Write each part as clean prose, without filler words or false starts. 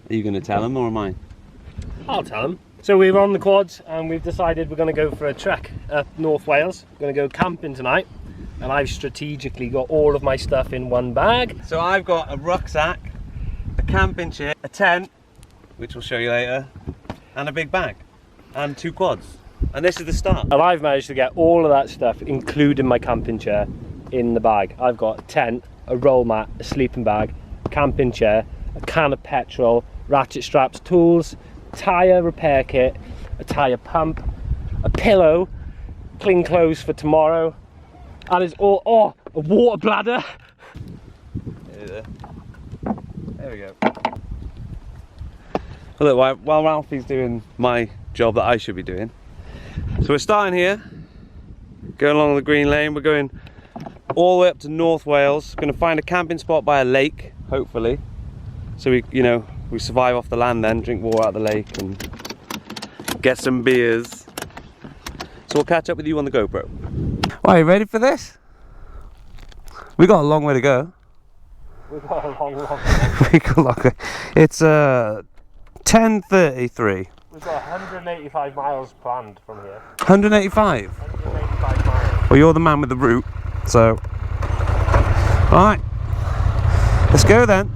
Are you going to tell them or am I? I'll tell them. So we're on the quads and we've decided we're going to go for a trek up North Wales. We're going to go camping tonight, and I've strategically got all of my stuff in one bag. So I've got a rucksack, a camping chair, a tent, which we'll show you later, and a big bag, and 2 quads. And this is the start. And I've managed to get all of that stuff, including my camping chair, in the bag. I've got a tent, a roll mat, a sleeping bag, a camping chair, a can of petrol, ratchet straps, tools, tyre repair kit, a tyre pump, a pillow, clean clothes for tomorrow, and it's all, a water bladder. There we go. Well, look, while Ralphie's doing my job that I should be doing. So we're starting here, going along the green lane. We're going all the way up to North Wales. Going to find a camping spot by a lake, hopefully. So we, you know, we survive off the land then, drink water out of the lake and get some beers. So we'll catch up with you on the GoPro. Are you ready for this? We got a long way to go. We've got a long We got a long way. It's 10:33. We've got 185 miles planned from here. 185? 185 miles. Well, you're the man with the route, so... Alright, let's go then.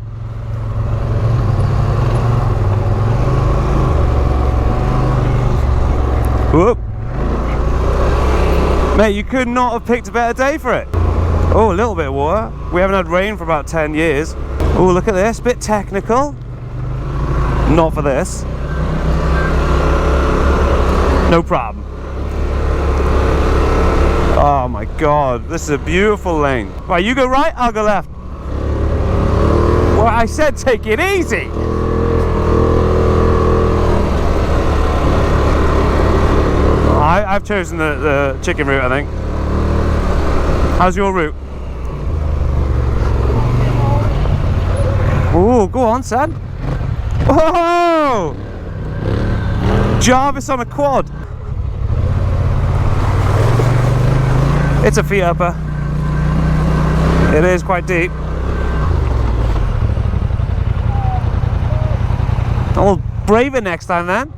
Whoop. Mate, you could not have picked a better day for it. Oh, a little bit of water. We haven't had rain for about 10 years. Oh, look at this, bit technical. Not for this. No problem. Oh my God, this is a beautiful lane. Right, you go right, I'll go left. Well, I said take it easy. I've chosen the chicken route, I think. How's your route? Oh, go on, son. Oh! Jarvis on a quad. It's a feet upper. It is quite deep. I'll brave it next time then.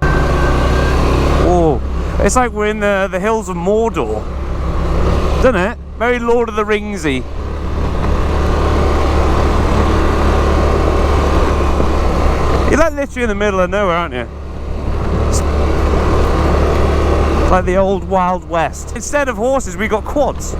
Oh, it's like we're in the hills of Mordor, doesn't it? Very Lord of the Ringsy. You're like literally in the middle of nowhere, aren't you? It's like the old Wild West. Instead of horses, we got quads.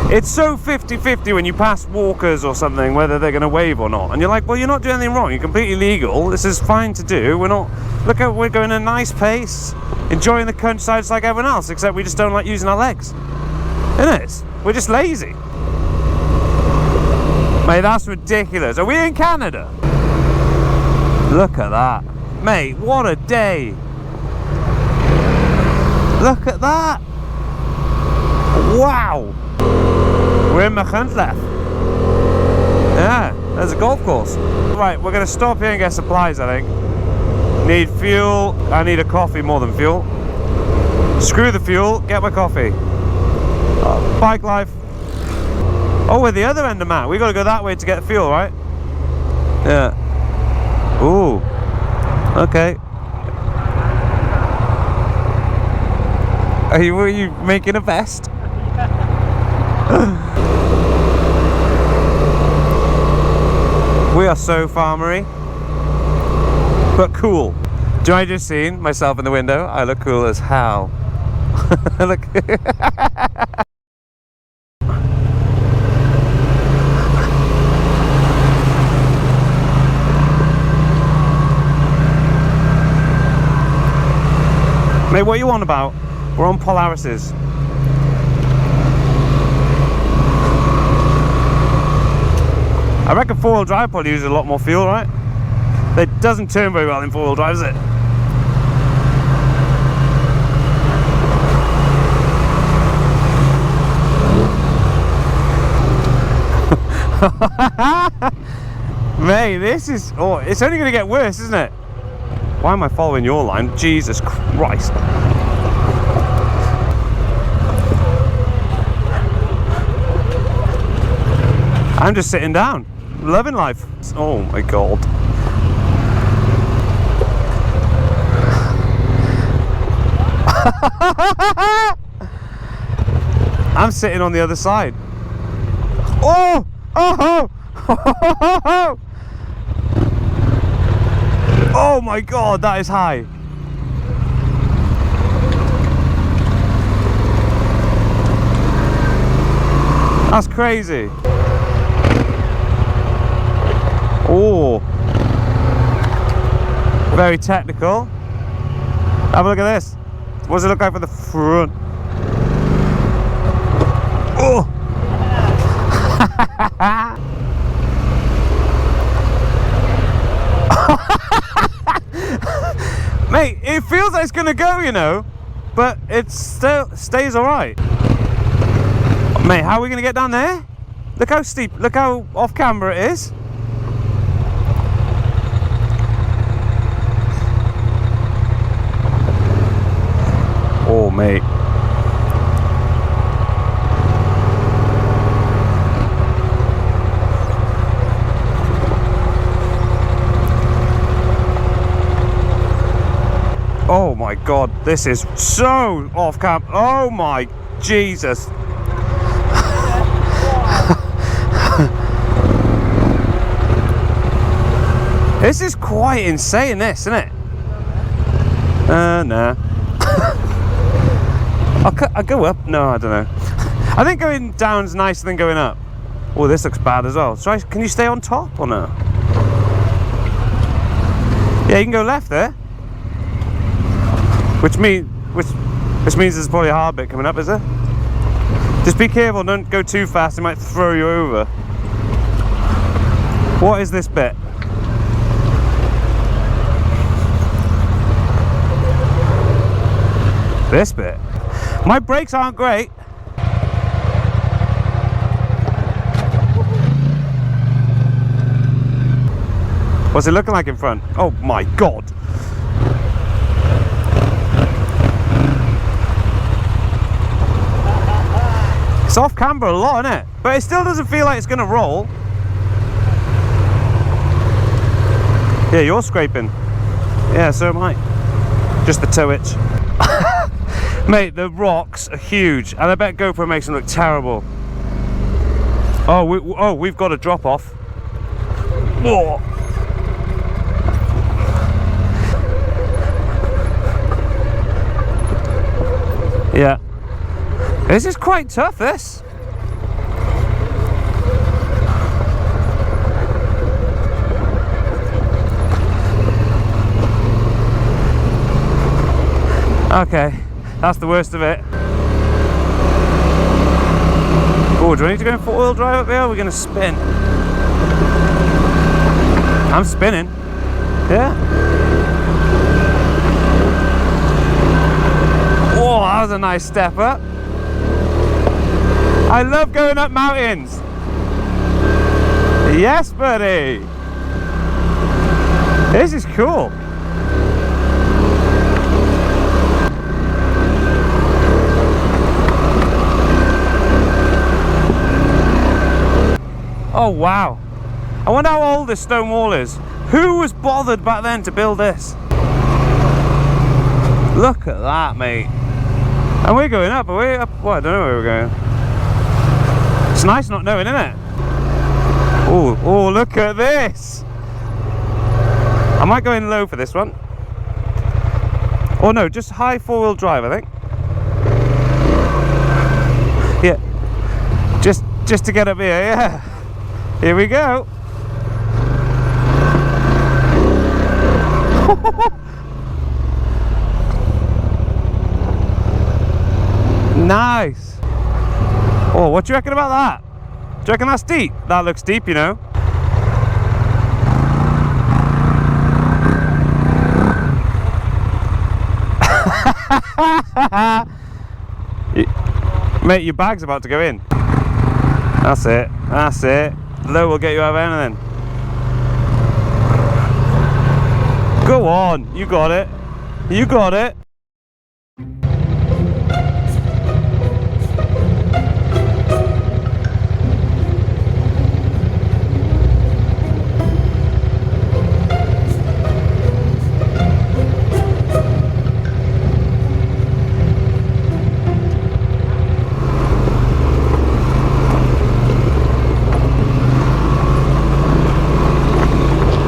It's so 50-50 when you pass walkers or something, whether they're going to wave or not. And you're like, well, you're not doing anything wrong. You're completely legal. This is fine to do. We're not... Look at, we're going at a nice pace, enjoying the countryside just like everyone else, except we just don't like using our legs. Isn't it? We're just lazy. Mate, that's ridiculous. Are we in Canada? Look at that. Mate, what a day. Look at that. Wow. We're in Machynlleth. Yeah, there's a golf course. Right, we're going to stop here and get supplies, I think. Need fuel. I need a coffee more than fuel. Screw the fuel, get my coffee. Bike life. Oh, we're the other end of Matt. We got to go that way to get fuel, right? Yeah. Ooh. Okay. Are you making a vest? We are so farmery, but cool. Do I just seen myself in the window? I look cool as hell. Look. Mate, what are you on about? We're on Polarises. I reckon four-wheel drive probably uses a lot more fuel, right? It doesn't turn very well in four-wheel drive, does it? Mate, this is... Oh, it's only going to get worse, isn't it? Why am I following your line? Jesus Christ. I'm just sitting down, loving life. Oh my God. I'm sitting on the other side. Oh! Oh! Oh my god, that is high. That's crazy. Oh. Very technical. Have a look at this. What does it look like from the front? Oh! Mate, it feels like it's gonna go, you know, but it still stays alright. Mate, how are we gonna get down there? Look how steep, look how off camera it is. Oh, mate. Oh my god, this is so off camp. Oh my Jesus. This is quite insane, this, isn't it? Nah. I'll go up. No, I don't know. I think going down's nicer than going up. Oh, this looks bad as well. So can you stay on top or no? Yeah, you can go left there. Which means there's probably a hard bit coming up, is there? Just be careful, don't go too fast, it might throw you over. What is this bit? This bit? My brakes aren't great. What's it looking like in front? Oh my god. It's off camber a lot, isn't it? But it still doesn't feel like it's going to roll. Yeah, you're scraping. Yeah, so am I. Just the toe itch. Mate, the rocks are huge, and I bet GoPro makes them look terrible. Oh, we've got a drop off. Whoa. Yeah. This is quite tough, this. Okay, that's the worst of it. Oh, do I need to go in four-wheel drive up here? Or are we going to spin? I'm spinning. Yeah. Oh, that was a nice step up. I love going up mountains. Yes, buddy. This is cool. Oh wow. I wonder how old this stone wall is. Who was bothered back then to build this? Look at that, mate. And we're going up, are we? Up? Well, I don't know where we're going. It's nice not knowing, isn't it? Oh, look at this. I might go in low for this one. Or no, just high four-wheel drive, I think. Yeah. Just to get up here, yeah. Here we go. Nice. Oh, what do you reckon about that? Do you reckon that's deep? That looks deep, you know. Mate, your bag's about to go in. That's it. That's it. Low will get you out of anything. Go on. You got it. You got it.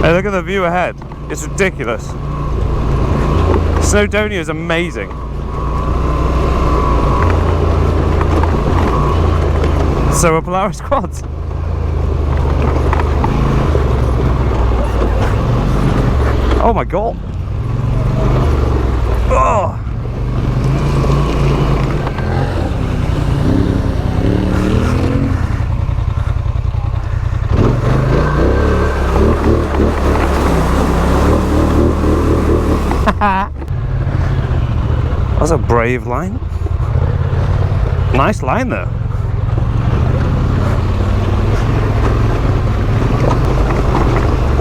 Hey, look at the view ahead. It's ridiculous. Snowdonia is amazing. So are Polaris quads. Oh my god. Oh. That's a brave line. Nice line though.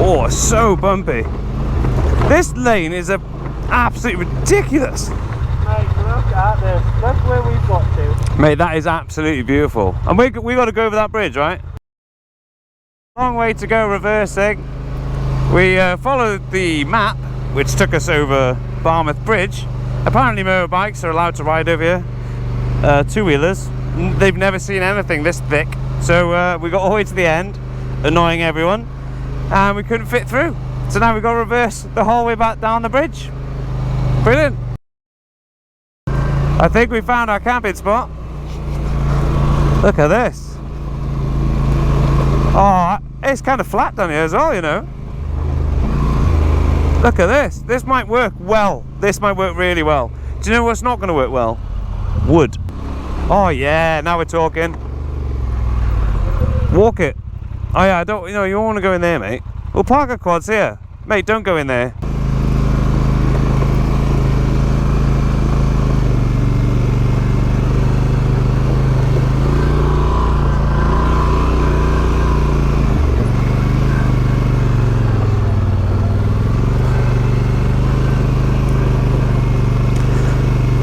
Oh, so bumpy. This lane is absolutely ridiculous. Mate, look at this. Look where we've got to. Mate, that is absolutely beautiful. And we got to go over that bridge, right? Long way to go reversing. We followed the map, which took us over Barmouth Bridge. Apparently motorbikes are allowed to ride over here. Two-wheelers. They've never seen anything this thick. So we got all the way to the end, annoying everyone. And we couldn't fit through. So now we've got to reverse the whole way back down the bridge. Brilliant. I think we found our camping spot. Look at this. Oh, it's kind of flat down here as well, you know. Look at this. This might work well. This might work really well. Do you know what's not going to work well? Wood. Oh yeah, now we're talking. Walk it. Oh yeah, you don't want to go in there, mate. We'll park our quads here. Mate, don't go in there.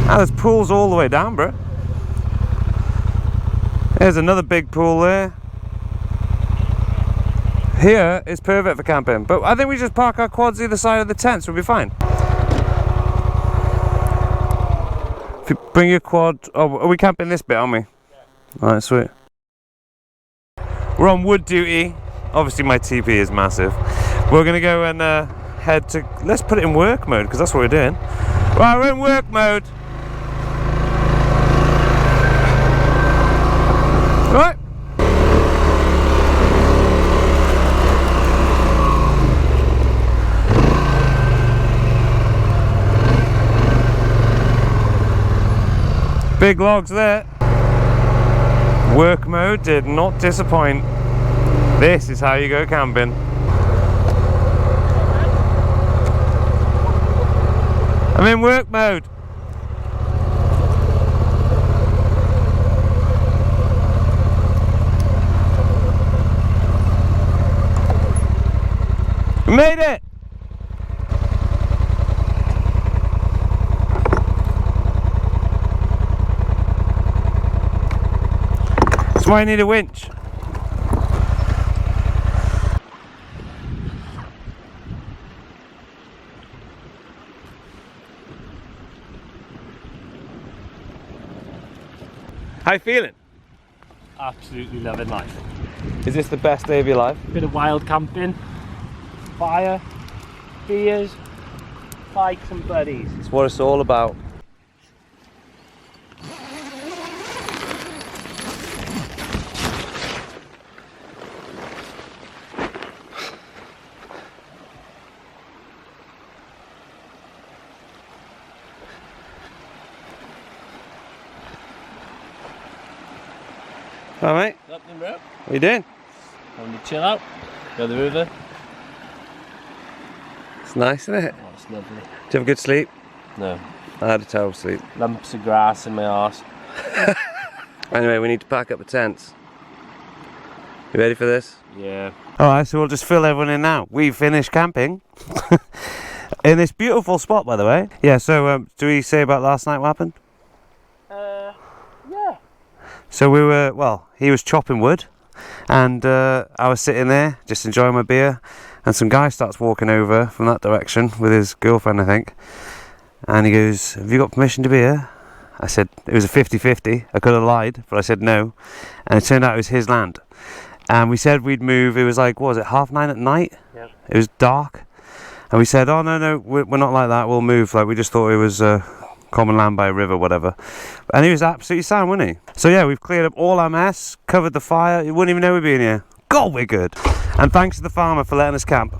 Ah, there's pools all the way down, bro. There's another big pool there. Here is perfect for camping, but I think we just park our quads either side of the tent, so we'll be fine. If you bring your quad, oh, are we camping this bit, aren't we? Yeah. Alright, sweet. We're on wood duty. Obviously my TP is massive. We're gonna go and head to, let's put it in work mode, because that's what we're doing. Right, we're in work mode. Right. Big logs there. Work mode did not disappoint. This is how you go camping. I'm in work mode. We made it! That's why I need a winch. How you feeling? Absolutely loving life. Is this the best day of your life? Bit of wild camping, fire, beers, bikes and buddies. It's what it's all about. All right, mate. Up the road. What are you doing? Having to chill out. Go to the river. It's nice, isn't it? Oh, it's lovely. Did you have a good sleep? No. I had a terrible sleep. Lumps of grass in my arse. Anyway, we need to pack up the tents. You ready for this? Yeah. Alright, so we'll just fill everyone in now. We've finished camping. In this beautiful spot, by the way. Yeah, so do we say about last night what happened? Yeah. So we were, well, he was chopping wood. And I was sitting there, just enjoying my beer. And some guy starts walking over from that direction with his girlfriend, I think. And he goes, have you got permission to be here? I said, it was a 50-50. I could have lied, but I said no. And it turned out it was his land. And we said we'd move, it was like, what was it, 9:30 at night? Yeah. It was dark, and we said, "Oh no, we're not like that. We'll move." Like we just thought it was common land by a river, whatever. And he was absolutely sound, wasn't he? So yeah, we've cleared up all our mess, covered the fire. You wouldn't even know we'd be in here. God, we're good. And thanks to the farmer for letting us camp.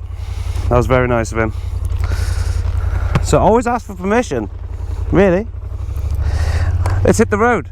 That was very nice of him. So always ask for permission. Really. Let's hit the road.